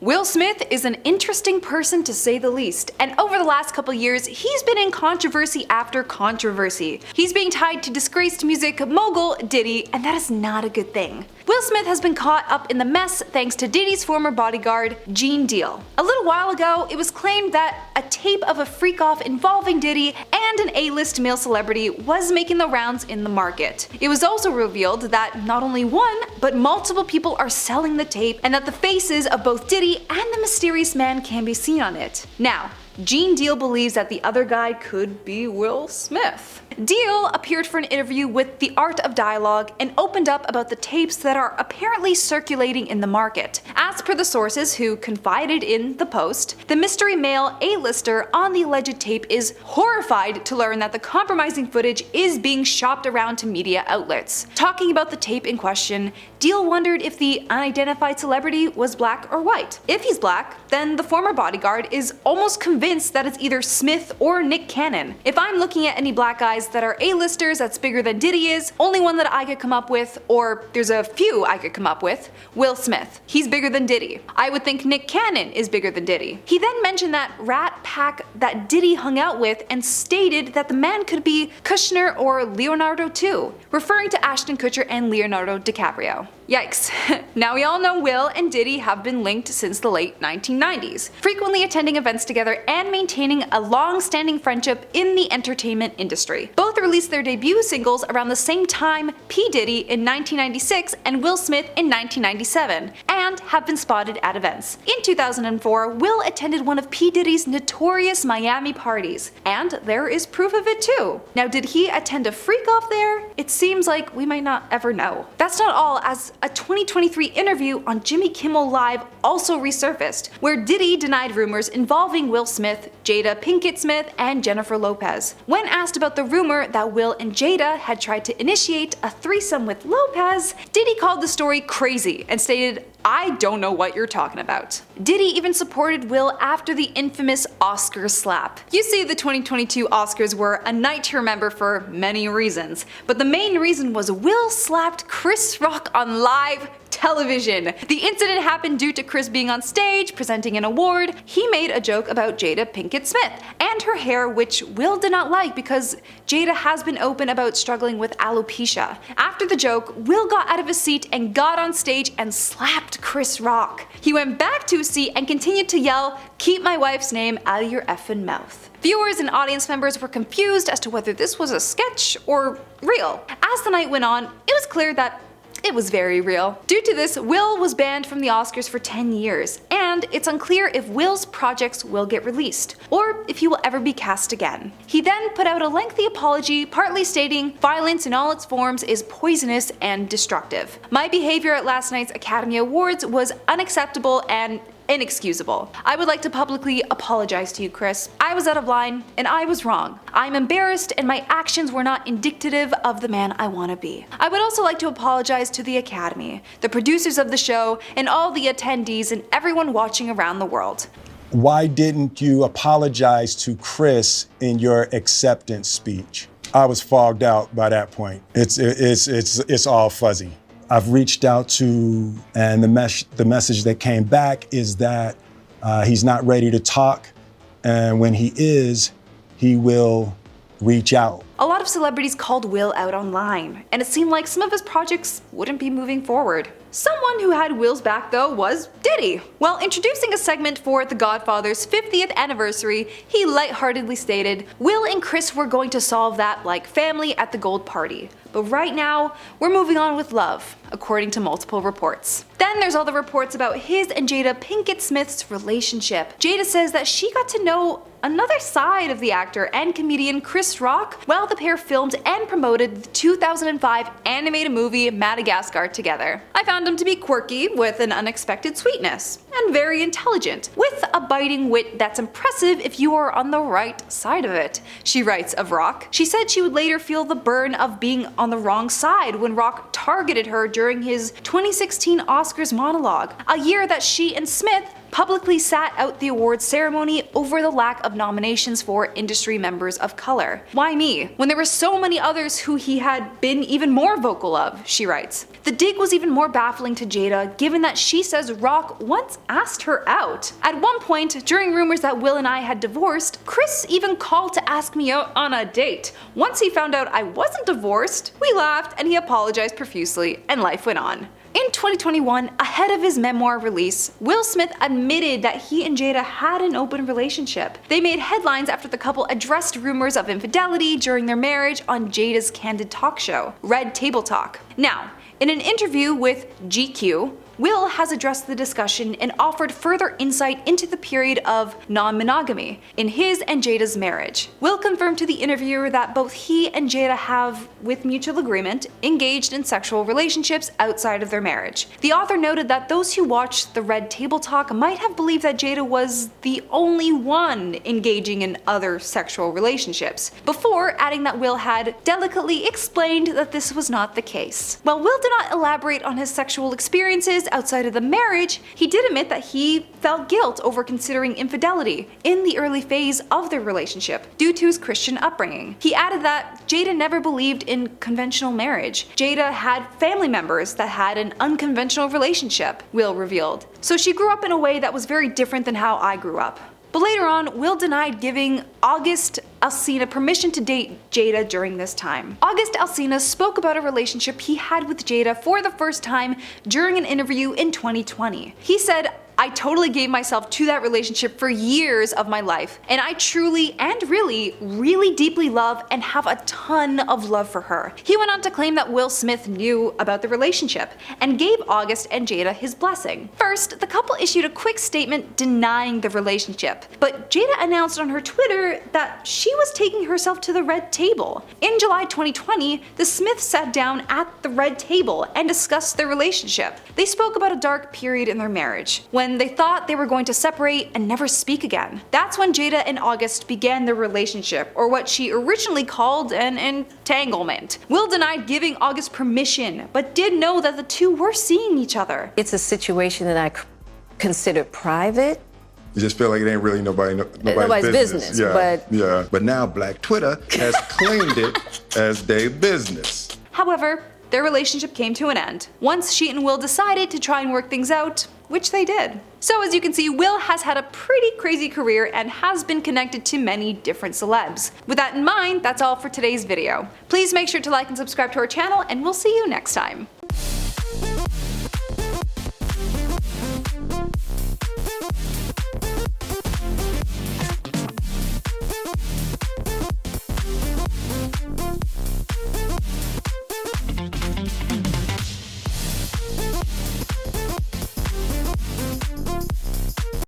Will Smith is an interesting person to say the least, and over the last couple years, he's been in controversy after controversy. He's being tied to disgraced music mogul Diddy, and that is not a good thing. Will Smith has been caught up in the mess thanks to Diddy's former bodyguard, Gene Deal. A little while ago, it was claimed that a tape of a freak-off involving Diddy and an A-list male celebrity was making the rounds in the market. It was also revealed that not only one, but multiple people are selling the tape, and that the faces of both Diddy and the mysterious man can be seen on it. Now, Gene Deal believes that the other guy could be Will Smith. Deal appeared for an interview with The Art of Dialogue and opened up about the tapes that are apparently circulating in the market. As per the sources who confided in the Post, the mystery male A-lister on the alleged tape is horrified to learn that the compromising footage is being shopped around to media outlets. Talking about the tape in question, Deal wondered if the unidentified celebrity was black or white. If he's black, then the former bodyguard is almost convinced that it's either Smith or Nick Cannon. If I'm looking at any black guys that are A-listers that's bigger than Diddy is, only one that I could come up with, or there's a few I could come up with, Will Smith. He's bigger than Diddy. I would think Nick Cannon is bigger than Diddy. He then mentioned that rat pack that Diddy hung out with and stated that the man could be Kushner or Leonardo too, referring to Ashton Kutcher and Leonardo DiCaprio. Yikes. Now we all know Will and Diddy have been linked since the late 1990s, frequently attending events together and maintaining a long-standing friendship in the entertainment industry. Both released their debut singles around the same time, P. Diddy in 1996 and Will Smith in 1997, and have been spotted at events. In 2004, Will attended one of P. Diddy's notorious Miami parties, and there is proof of it too. Now, did he attend a freak-off there? It seems like we might not ever know. That's not all, as a 2023 interview on Jimmy Kimmel Live also resurfaced, where Diddy denied rumors involving Will Smith, Jada Pinkett Smith, and Jennifer Lopez. When asked about the rumor that Will and Jada had tried to initiate a threesome with Lopez, Diddy called the story crazy and stated, "I don't know what you're talking about." Diddy even supported Will after the infamous Oscar slap. You see, the 2022 Oscars were a night to remember for many reasons, but the main reason was Will slapped Chris Rock on live television. The incident happened due to Chris being on stage presenting an award. He made a joke about Jada Pinkett Smith and her hair, which Will did not like because Jada has been open about struggling with alopecia. After the joke, Will got out of his seat and got on stage and slapped Chris Rock. He went back to his seat and continued to yell, "Keep my wife's name out of your effing mouth." Viewers and audience members were confused as to whether this was a sketch or real. As the night went on, it was clear that it was very real. Due to this, Will was banned from the Oscars for 10 years, and it's unclear if Will's projects will get released, or if he will ever be cast again. He then put out a lengthy apology, partly stating, "Violence in all its forms is poisonous and destructive. My behavior at last night's Academy Awards was unacceptable and inexcusable. I would like to publicly apologize to you, Chris. I was out of line, and I was wrong. I'm embarrassed, and my actions were not indicative of the man I want to be. I would also like to apologize to the Academy, the producers of the show, and all the attendees and everyone watching around the world." Why didn't you apologize to Chris in your acceptance speech? I was fogged out by that point. It's all fuzzy. I've reached out to, and the message that came back is that he's not ready to talk, and when he is, he will reach out. A lot of celebrities called Will out online, and it seemed like some of his projects wouldn't be moving forward. Someone who had Will's back though was Diddy. While introducing a segment for The Godfather's 50th anniversary, he lightheartedly stated, "Will and Chris were going to solve that like family at the gold party. But right now, we're moving on with love," according to multiple reports. Then there's all the reports about his and Jada Pinkett Smith's relationship. Jada says that she got to know another side of the actor and comedian Chris Rock while the pair filmed and promoted the 2005 animated movie Madagascar together. "I found him to be quirky, with an unexpected sweetness, and very intelligent, with a biting wit that's impressive if you are on the right side of it," she writes of Rock. She said she would later feel the burn of being on the wrong side when Rock targeted her during his 2016 Oscars monologue, a year that she and Smith publicly sat out the awards ceremony over the lack of nominations for industry members of color. Why me? When there were so many others who he had been even more vocal of, she writes. The dig was even more baffling to Jada, given that she says Rock once asked her out. At one point, during rumors that Will and I had divorced, Chris even called to ask me out on a date. Once he found out I wasn't divorced, we laughed and he apologized profusely, and life went on. In 2021, ahead of his memoir release, Will Smith admitted that he and Jada had an open relationship. They made headlines after the couple addressed rumors of infidelity during their marriage on Jada's candid talk show, Red Table Talk. Now, in an interview with GQ, Will has addressed the discussion and offered further insight into the period of non-monogamy in his and Jada's marriage. Will confirmed to the interviewer that both he and Jada have, with mutual agreement, engaged in sexual relationships outside of their marriage. The author noted that those who watched the Red Table Talk might have believed that Jada was the only one engaging in other sexual relationships, before adding that Will had delicately explained that this was not the case. While Will did not elaborate on his sexual experiences outside of the marriage, he did admit that he felt guilt over considering infidelity in the early phase of their relationship due to his Christian upbringing. He added that Jada never believed in conventional marriage. Jada had family members that had an unconventional relationship, Will revealed. So she grew up in a way that was very different than how I grew up. But later on, Will denied giving August Alsina permission to date Jada during this time. August Alsina spoke about a relationship he had with Jada for the first time during an interview in 2020. He said, "I totally gave myself to that relationship for years of my life, and I truly and really deeply love and have a ton of love for her." He went on to claim that Will Smith knew about the relationship and gave August and Jada his blessing. First, the couple issued a quick statement denying the relationship, but Jada announced on her Twitter that she was taking herself to the Red Table. In July 2020, the Smiths sat down at the Red Table and discussed their relationship. They spoke about a dark period in their marriage, when they thought they were going to separate and never speak again. That's when Jada and August began their relationship, or what she originally called an entanglement. Will denied giving August permission, but did know that the two were seeing each other. It's a situation that I consider private. You just feel like it ain't really nobody's business. But now Black Twitter has claimed it as their business. However, their relationship came to an end once she and Will decided to try and work things out, which they did. So as you can see, Will has had a pretty crazy career and has been connected to many different celebs. With that in mind, that's all for today's video. Please make sure to like and subscribe to our channel, and we'll see you next time.